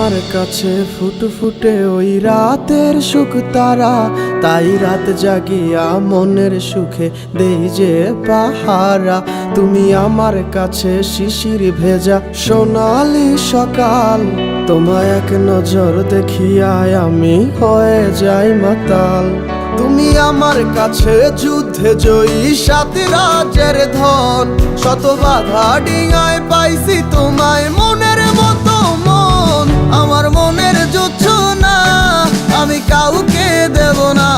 আমার কাছে ফুটফুটে ওই রাতের সুখ তারা, তাই রাত জাগিয়া মনের সুখে দেই যে পাহারা। তুমি আমার কাছে শিশির ভেজা সোনালি সকাল, তোমায় এক নজর দেখিয়ায় আমি হয়ে যাই মাতাল। তুমি আমার কাছে যুদ্ধে জয়ী সাত রাজের ধন, শত বাধা ডিঙায় পাইছি তোমায় মনের মতো মন। আমার মনের জোছনা আমি কাউকে দেব না,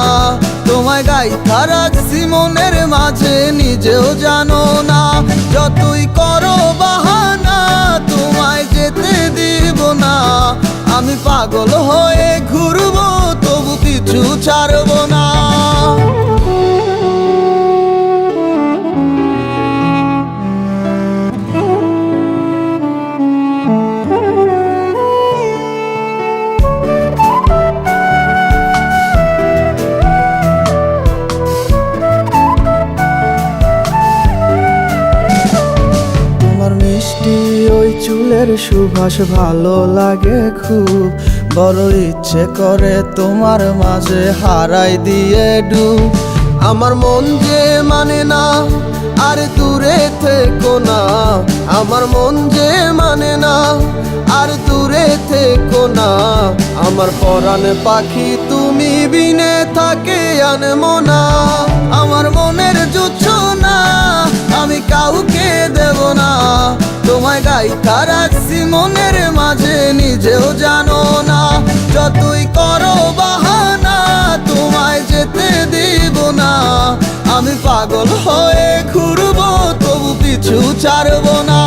তোমায় গাইথা রাখছি মনের মাঝে নিজেও জানো না। যতই করো বাহানা তোমায় যেতে দিব না, আমি পাগল হয়ে ঘুরবো তবু কিছু ছাড়বো না। মিষ্টি ওই চুলের সুবাস ভালো লাগে খুব, বড় ইচ্ছে করে তোমার মাঝে হারাই দিয়ে ডুব। আমার মন যে মানে না আর দূরে থেকো না, আমার মন যে মানে না আর দূরে থেকো না। আমার পরাণ পাখি তুমি বিনে থাকে আনমো না, আমার মনের জোছনা আমি কাউকে দেব না। তোমায় গাইথা রাখছি মনের মাঝে নিজেও জানো না, যতই করো বাহানা তোমায় যেতে দিব না। আমি পাগল হয়ে ঘুরবো তবু পিছু ছাড়বো না।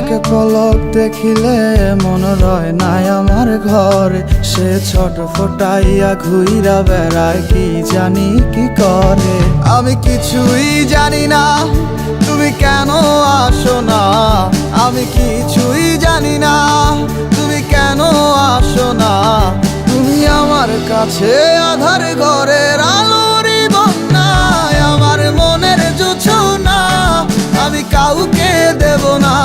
এক পলক দেখিলে মন রয় নাই আমার ঘরে, সে ছোট ফোটাইয়া ঘুইরা বেড়ায় কি জানি কি করে। আমি কিছুই জানি না তুমি কেন আসো না, আমি কিছুই জানি না তুমি কেন আসো না। তুমি আমার কাছে আধার ঘরের আলোরই বন্যায়, আমার মনের জোছনা আমি কাউকে দেব না।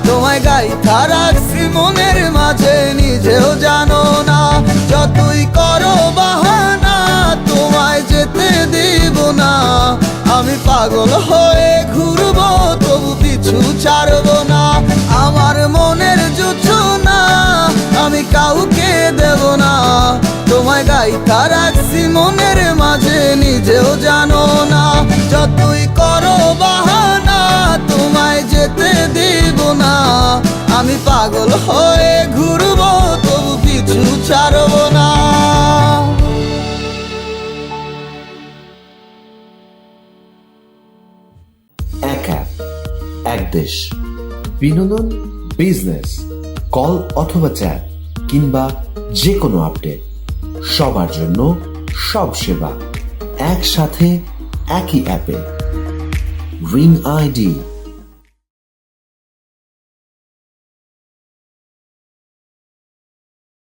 তোমায় গাইথা রাখছি মনের মাঝে নিজেও জানো না, যতই করো বাহানা তোমায় যেতে দিব না। আমি পাগল হয়ে ঘুরবো তবু পিছু ছাড়বো না। আমার মনের জোছনা আমি কাউকে দেব না, তোমায় গাইথা রাখছি মনের মাঝে নিজেও জানো না। যতই করো বাহানা তোমায় যেতে দিব না, আমি পাগল হয়ে ঘুরবো তবু পিছু ছাড়বো না। এক অ্যাপ, এক দেশ, বিনোদন, বিজনেস, কল অথবা চ্যাট কিংবা যে কোনো আপডেট, সবার জন্য সব সেবা একসাথে একই অ্যাপে। Ring ID